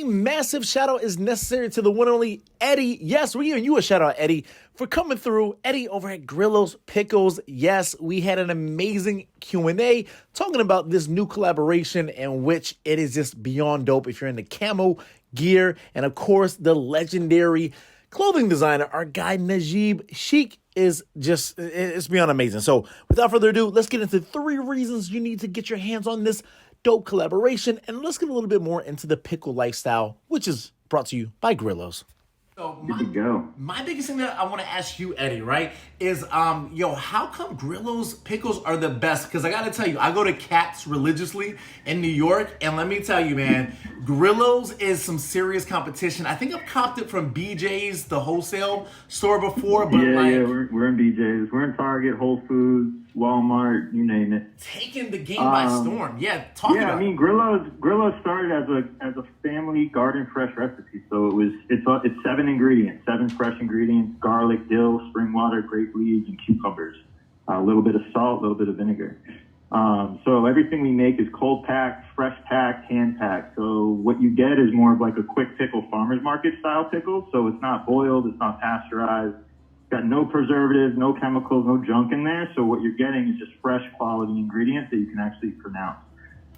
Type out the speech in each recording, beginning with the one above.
massive shout out is necessary to the one and only Eddie. Yes, we're giving you a shout out, Eddie, for coming through. Eddie over at Grillo's Pickles. Yes, we had an amazing Q&A talking about this new collaboration in which it is just beyond dope if you're into camo gear. And of course, the legendary clothing designer, our guy Najeeb Sheikh, is just, it's beyond amazing. So without further ado, let's get into 3 reasons you need to get your hands on this dope collaboration, and let's get a little bit more into the pickle lifestyle, which is brought to you by Grillo's. So my biggest thing that I want to ask you, Eddie, right, is how come Grillo's pickles are the best? Because I got to tell you, I go to Cats religiously in New York, and let me tell you, man, Grillo's is some serious competition. I think I've copped it from BJ's, the wholesale store before, but we're in BJ's, we're in Target, Whole Foods, Walmart, you name it. Taking the game by storm. I mean, Grillo's started as a family garden fresh recipe. So it's 7 ingredients, 7 fresh ingredients: garlic, dill, spring water, grape leaves, and cucumbers. A little bit of salt, a little bit of vinegar. So everything we make is cold packed, fresh packed, hand packed. So what you get is more of like a quick pickle, farmer's market style pickle. So it's not boiled, it's not pasteurized. Got no preservatives, no chemicals, no junk in there. So what you're getting is just fresh quality ingredients that you can actually pronounce.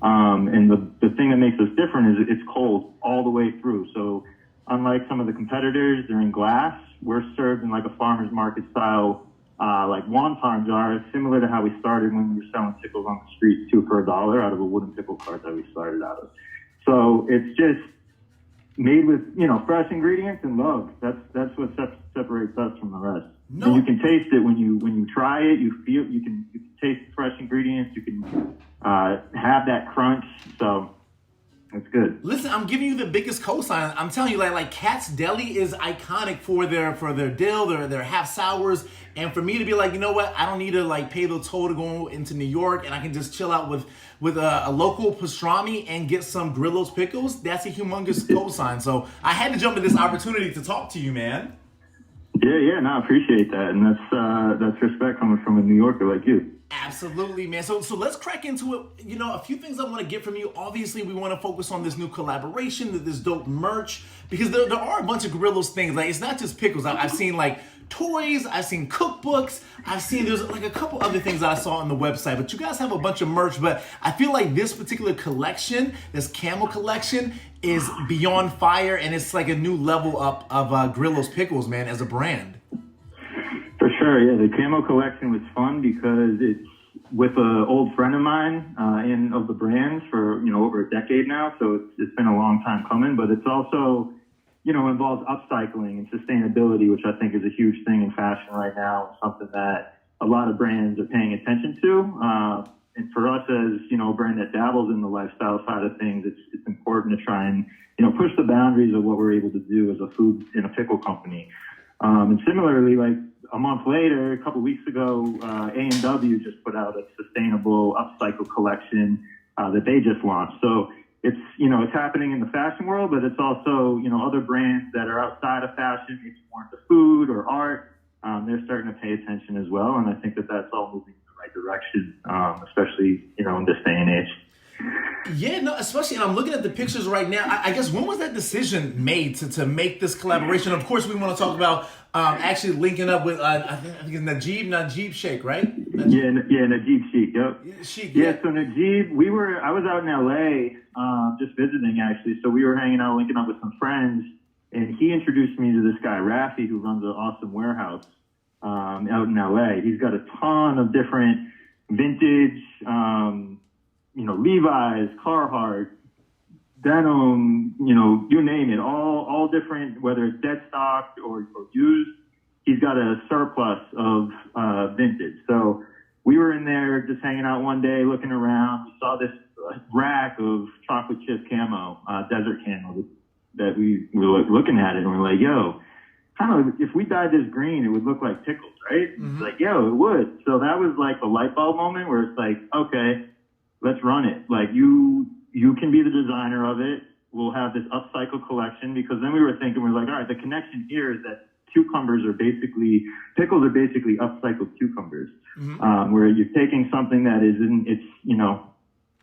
And the thing that makes us different is it's cold all the way through. So unlike some of the competitors, they're in glass. We're served in like a farmer's market style, like wonton jar, similar to how we started when we were selling pickles on the street, 2 for $1 out of a wooden pickle cart that we started out of. So it's just made with, fresh ingredients and love. That's what separates us from the rest. And you can taste it when you try it. You can taste the fresh ingredients. You can have that crunch. So it's good. Listen, I'm giving you the biggest cosign. I'm telling you, like Cat's Deli is iconic for their dill, their half sours, and for me to be like, you know what, I don't need to like pay the toll to go into New York, and I can just chill out with a local pastrami and get some Grillo's pickles. That's a humongous cosign. So I had to jump at this opportunity to talk to you, man. Yeah, no, I appreciate that, and that's respect coming from a New Yorker like you. Absolutely, man. So let's crack into it. A few things I want to get from you. Obviously, we want to focus on this new collaboration, this dope merch, because there are a bunch of Grillo's things. Like, it's not just pickles. I've seen like toys, I've seen cookbooks, there's like a couple other things that I saw on the website, but you guys have a bunch of merch. But I feel like this particular collection, this camo collection, is beyond fire, and it's like a new level up of Grillo's pickles, man, as a brand. For sure, yeah. The camo collection was fun because it's with an old friend of mine and of the brand for over a decade now. So it's been a long time coming, but it's also involves upcycling and sustainability, which I think is a huge thing in fashion right now. Something that a lot of brands are paying attention to. And for us as a brand that dabbles in the lifestyle side of things, it's important to try and push the boundaries of what we're able to do as a food and a pickle company. And similarly, like a month later, a couple weeks ago, A&W just put out a sustainable upcycle collection that they just launched. So it's happening in the fashion world, but it's also other brands that are outside of fashion, maybe more into food or art. They're starting to pay attention as well, and I think that that's all moving in the right direction, especially in this day and age. Yeah, no, especially, and I'm looking at the pictures right now. I guess, when was that decision made to make this collaboration? Of course, we want to talk about actually linking up with, I think it's Najeeb Sheikh, right? Najeeb Sheikh, yep. Sheikh, So Najeeb, I was out in LA just visiting, actually. So we were hanging out, linking up with some friends, and he introduced me to this guy, Rafi, who runs an awesome warehouse out in LA. He's got a ton of different vintage, Levi's, Carhartt, denim, you name it, all different, whether it's dead stock or used. He's got a surplus of vintage. So we were in there just hanging out one day, looking around. We saw this rack of chocolate chip camo, desert camo, that we were looking at it, and we're like, yo, kind of, if we dyed this green, it would look like pickles, right? Mm-hmm. It's like, yo, it would. So that was like the light bulb moment where it's like, okay, let's run it. Like, you can be the designer of it. We'll have this upcycle collection, because then we were thinking, we're like, all right, the connection here is that pickles are basically upcycled cucumbers, where you're taking something that is in its,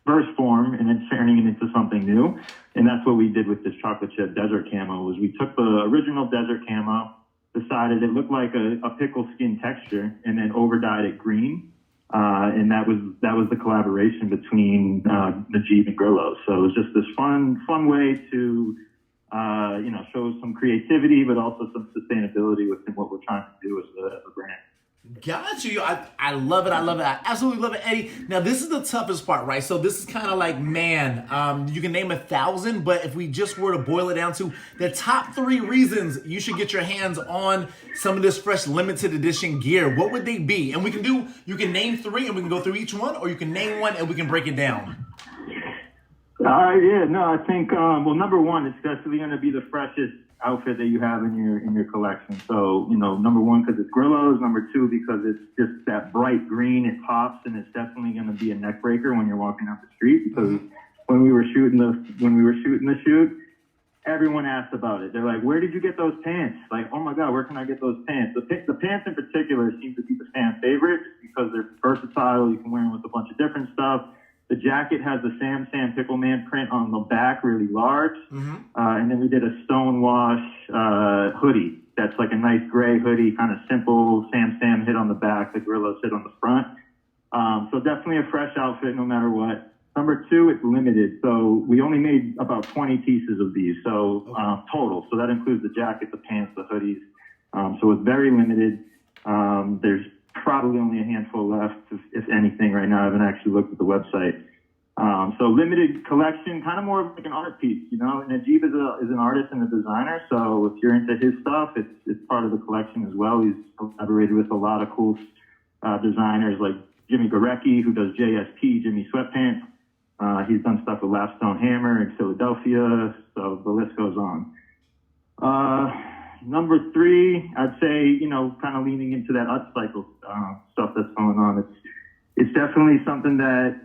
first form and then turning it into something new. And that's what we did with this chocolate chip desert camo. Was we took the original desert camo, decided it looked like a pickle skin texture, and then overdyed it green. And that was the collaboration between Najeeb and Grillo. So it was just this fun way to show some creativity, but also some sustainability within what we're trying to do as a brand. Got you. I love it. I love it. I absolutely love it, Eddie. Now, this is the toughest part, right? So this is kind of like, man, you can name 1,000, but if we just were to boil it down to the top 3 reasons you should get your hands on some of this fresh limited edition gear, what would they be? And you can name 3 and we can go through each one, or you can name 1 and we can break it down. I think, number 1, it's definitely going to be the freshest outfit that you have in your collection. So, number 1, because it's Grillo's. Number 2, because it's just that bright green. It pops, and it's definitely going to be a neck breaker when you're walking out the street. Because when we were shooting the shoot, everyone asked about it. They're like, "Where did you get those pants?" Like, "Oh my God, where can I get those pants?" The pants in particular seem to be the fan favorite because they're versatile. You can wear them with a bunch of different stuff. The jacket has the Sam Pickle Man print on the back, really large. And then we did a stonewash hoodie. That's like a nice gray hoodie, kind of simple. Sam hit on the back, the Grillo hit on the front. So definitely a fresh outfit no matter what. Number 2, it's limited. So we only made about 20 pieces of these, total. So that includes the jacket, the pants, the hoodies. So it's very limited. There's probably only a handful left, if anything, right now. I haven't actually looked at the website. So limited collection, kind of more of like an art piece, Najeeb is an artist and a designer, so if you're into his stuff, it's part of the collection as well. He's collaborated with a lot of cool designers like Jimmy Gorecki, who does JSP, Jimmy Sweatpants. He's done stuff with Lapstone Hammer in Philadelphia, so the list goes on. Number 3, I'd say, kind of leaning into that upcycle stuff that's going on. It's definitely something that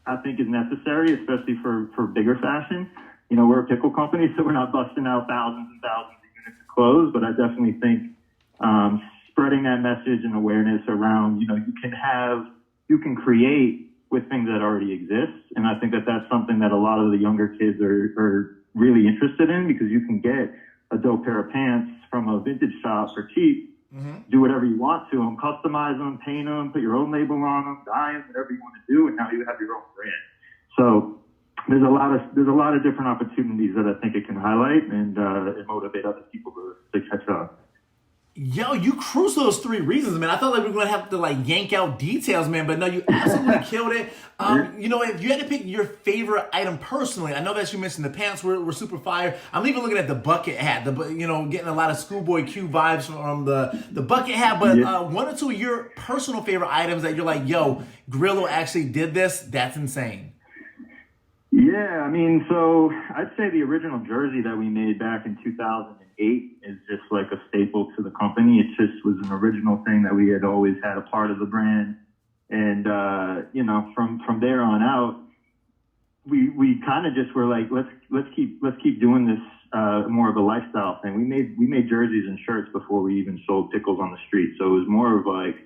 I think is necessary, especially for bigger fashion. We're a pickle company, so we're not busting out thousands and thousands of units of clothes, but I definitely think spreading that message and awareness around, you can create with things that already exist. And I think that that's something that a lot of the younger kids are really interested in, because you can get a dope pair of pants from a vintage shop for cheap. Do whatever you want to them, customize them, paint them, put your own label on them, dye them, whatever you want to do, and now you have your own brand. So there's a lot of different opportunities that I think it can highlight and motivate other people to catch on. Yo, you cruised those 3 reasons, man. I thought like we were gonna have to yank out details, man, but no, you absolutely killed it. If you had to pick your favorite item personally, I know that you mentioned the pants were super fire. I'm even looking at the bucket hat, getting a lot of Schoolboy Q vibes from the bucket hat. But 1 or 2 of your personal favorite items that you're like, yo, Grillo actually did this. That's insane. Yeah, so I'd say the original jersey that we made back in 2008 is just like a staple to the company. It just was an original thing that we had always had a part of the brand. And, from there on out, we kind of just were like, let's keep doing this, more of a lifestyle thing. We made jerseys and shirts before we even sold pickles on the street. So it was more of like,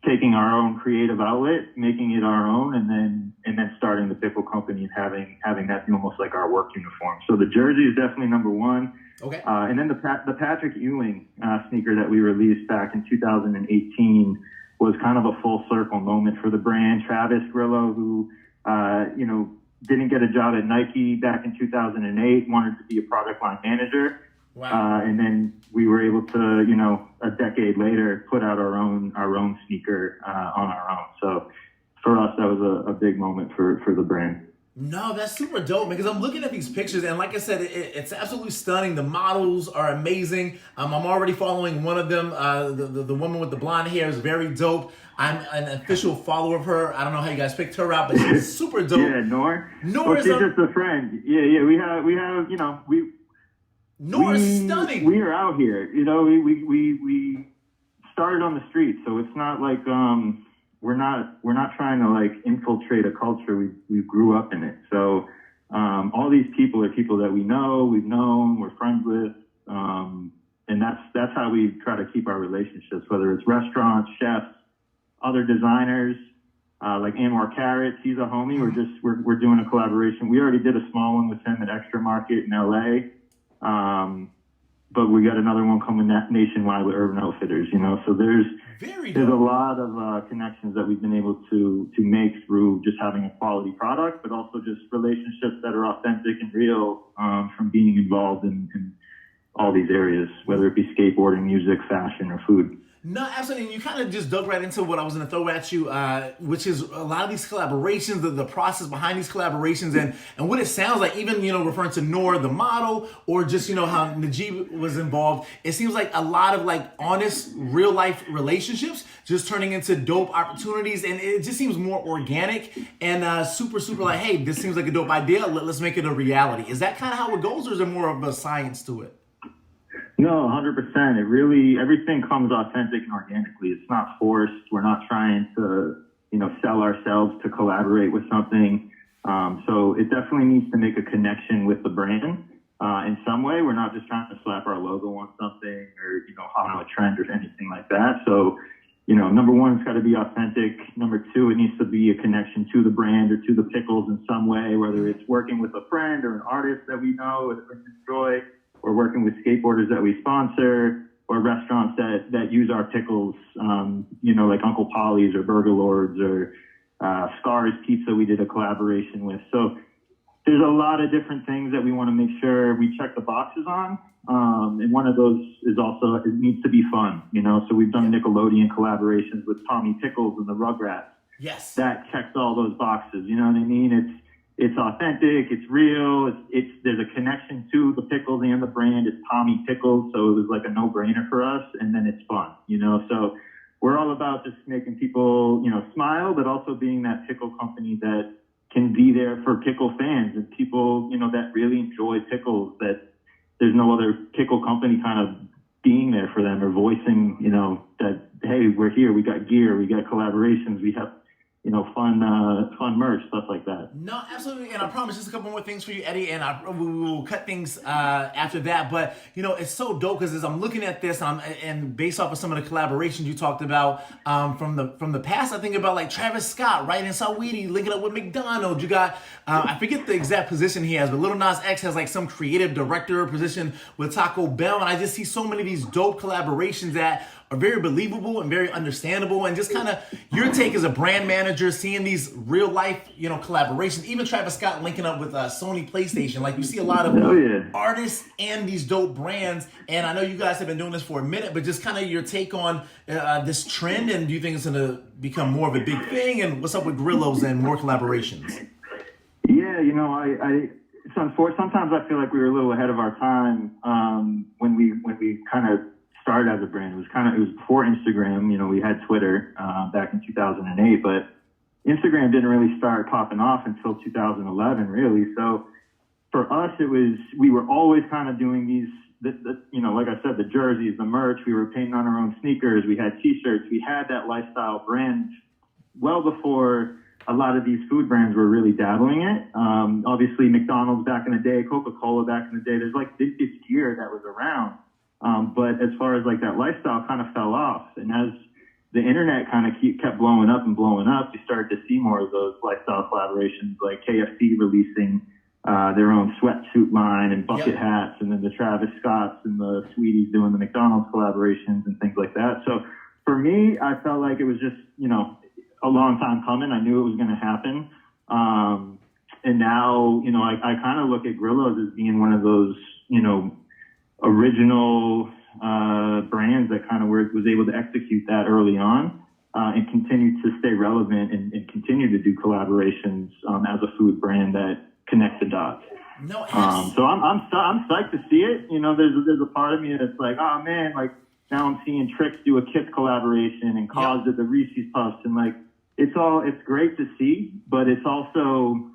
taking our own creative outlet, making it our own, and then starting the pickle company and having that be almost like our work uniform. So the jersey is definitely number 1. Okay. And then the Patrick Ewing sneaker that we released back in 2018 was kind of a full circle moment for the brand. Travis Grillo, who didn't get a job at Nike back in 2008, wanted to be a product line manager. Wow. And then we were able to, a decade later, put out our own sneaker on our own. So for us, that was a big moment for the brand. No, that's super dope, man, because I'm looking at these pictures, and like I said, it's absolutely stunning. The models are amazing. I'm already following one of them. The woman with the blonde hair is very dope. I'm an official follower of her. I don't know how you guys picked her out, but she's super dope. Yeah, Nor. Nor is she's just a friend. Yeah. We have, Nora's stunning. We are out here. We started on the street, so it's not like we're not trying to like infiltrate a culture. We grew up in it. So all these people are people that we know, we've known, we're friends with, and that's how we try to keep our relationships, whether it's restaurants, chefs, other designers. like Anwar Carrots, he's a homie. We're doing a collaboration. We already did a small one with him at Extra Market in LA. But we got another one coming nationwide with Urban Outfitters, you know. So there's a lot of connections that we've been able to make through just having a quality product, but also just relationships that are authentic and real from being involved in all these areas, whether it be skateboarding, music, fashion, or food. No, absolutely. And you kind of just dug right into what I was going to throw at you, which is a lot of these collaborations, the process behind these collaborations, and what it sounds like, even, you know, referring to Noor, the model, or just, you know, how Najeeb was involved. It seems like a lot of like honest, real life relationships just turning into dope opportunities. And it just seems more organic and super like, hey, this seems like a dope idea. Let's make it a reality. Is that kind of how it goes, or is there more of a science to it? No, 100%. It really, everything comes authentic and organically. It's not forced. We're not trying to, you know, sell ourselves to collaborate with something. So it definitely needs to make a connection with the brand in some way. We're not just trying to slap our logo on something or, you know, hop on a trend or anything like that. So, you know, number one, it's got to be authentic. Number two, it needs to be a connection to the brand or to the pickles in some way, whether it's working with a friend or an artist that we know and enjoy, or working with skateboarders that we sponsor, or restaurants that use our pickles, you know, like Uncle Polly's or Burger Lords or Scars Pizza we did a collaboration with. So there's a lot of different things that we want to make sure we check the boxes on. And one of those is also, it needs to be fun, you know? So we've done Nickelodeon collaborations with Tommy Pickles and the Rugrats. Yes. That checks all those boxes, you know what I mean? It's authentic, it's real, there's a connection to the pickles and the brand. It's Tommy Pickles, so it was like a no-brainer for us, and then it's fun, you know? So we're all about just making people, you know, smile, but also being that pickle company that can be there for pickle fans and people, you know, that really enjoy pickles, that there's no other pickle company kind of being there for them or voicing, you know, that, hey, we're here, we got gear, we got collaborations, we have, you know, fun merch, stuff like that. No, absolutely. And I promise just a couple more things for you, Eddie, and we will cut things after that. But, you know, it's so dope because as I'm looking at this and based off of some of the collaborations you talked about from the past, I think about like Travis Scott, right? And Saweetie linking up with McDonald's. You got, I forget the exact position he has, but Lil Nas X has like some creative director position with Taco Bell. And I just see so many of these dope collaborations that are very believable and very understandable, and just kind of your take as a brand manager, seeing these real life, you know, collaborations. Even Travis Scott linking up with Sony PlayStation. Like you see a lot of artists and these dope brands. And I know you guys have been doing this for a minute, but just kind of your take on this trend, and do you think it's going to become more of a big thing? And what's up with Grillos and more collaborations? Yeah, you know, it's unfortunate. Sometimes I feel like we were a little ahead of our time when we kind of started as a brand. It was before Instagram. You know, we had Twitter back in 2008, but Instagram didn't really start popping off until 2011, really. So for us, we were always kind of doing these, you know, like I said, the jerseys, the merch. We were painting on our own sneakers. We had T-shirts. We had that lifestyle brand well before a lot of these food brands were really dabbling it. Obviously, McDonald's back in the day, Coca-Cola back in the day. There's like vintage gear that was around. But as far as like that lifestyle kind of fell off. And as the internet kind of kept blowing up, you started to see more of those lifestyle collaborations, like KFC releasing their own sweatsuit line and bucket hats, and then the Travis Scotts and the Sweeties doing the McDonald's collaborations and things like that. So for me, I felt like it was just, you know, a long time coming. I knew it was going to happen. And now, you know, I kind of look at Grillos as being one of those, you know, original brands that kind of was able to execute that early on and continue to stay relevant and continue to do collaborations as a food brand that connect the dots. No, so I'm psyched to see it. You know, there's a part of me that's like, oh man, like now I'm seeing Trix do a Kiss collaboration and Cause did the Reese's Puffs, and like it's great to see, but it's also,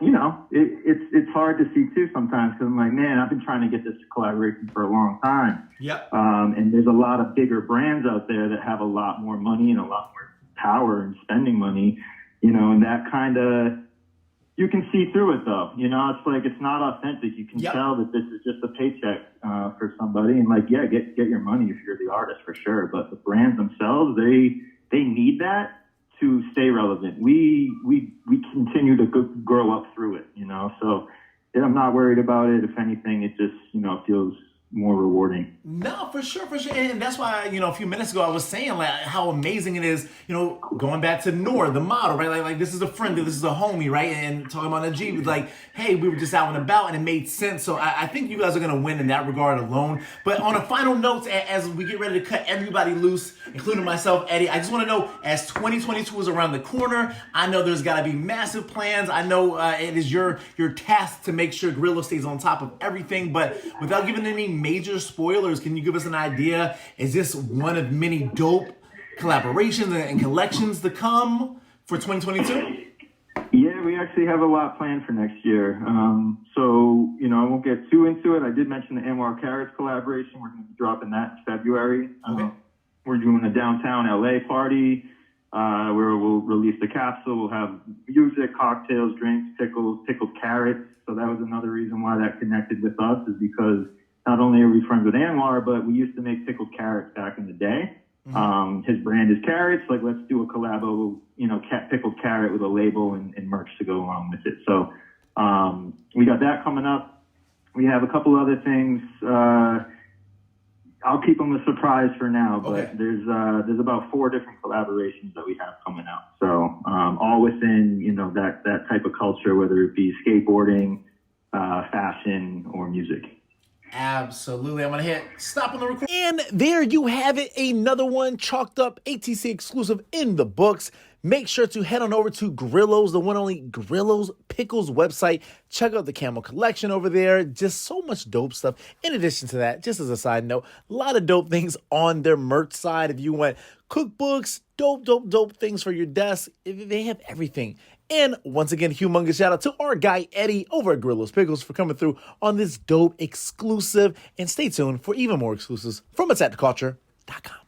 you know, it's hard to see too sometimes, because I'm like, man, I've been trying to get this collaboration for a long time. And there's a lot of bigger brands out there that have a lot more money and a lot more power and spending money, you know, and that kind of, you can see through it though. You know, it's like, it's not authentic. You can tell that this is just a paycheck for somebody, and like, yeah, get your money if you're the artist for sure. But the brands themselves, they need that to stay relevant. We continue to grow up through it, you know. So I'm not worried about it. If anything, it just, you know, feels more rewarding. No, for sure, for sure. And that's why, you know, a few minutes ago I was saying like how amazing it is, you know, going back to Noor, the model, right? Like this is a friend, this is a homie, right? And talking about Najeeb, like, hey, we were just out and about and it made sense. So I think you guys are going to win in that regard alone. But on a final note, as we get ready to cut everybody loose, including myself, Eddie, I just want to know, as 2022 is around the corner, I know there's got to be massive plans. I know it is your task to make sure Grillo stays on top of everything. But without giving any major spoilers, can you give us an idea? Is this one of many dope collaborations and collections to come for 2022? Yeah, we actually have a lot planned for next year. So, you know, I won't get too into it. I did mention the Anwar Carrots collaboration. We're going to be dropping that in February. Okay. We're doing a downtown LA party where we'll release the capsule. We'll have music, cocktails, drinks, pickled carrots. So that was another reason why that connected with us, is because not only are we friends with Anwar, but we used to make pickled carrots back in the day. Mm-hmm. His brand is Carrots. Like, let's do a collabo, you know, pickled carrot with a label and merch to go along with it. So we got that coming up. We have a couple other things. I'll keep them a surprise for now, but okay. There's about 4 different collaborations that we have coming out. So all within, you know, that type of culture, whether it be skateboarding, fashion, or music. Absolutely. I'm going to hit stop on the record. And there you have it. Another one chalked up, ATC exclusive in the books. Make sure to head on over to Grillo's, the one only Grillo's Pickles website. Check out the camo collection over there. Just so much dope stuff. In addition to that, just as a side note, a lot of dope things on their merch side. If you want cookbooks, dope things for your desk, they have everything. And once again, humongous shout out to our guy Eddie over at Grillo's Pickles for coming through on this dope exclusive. And stay tuned for even more exclusives from attacktheculture.com.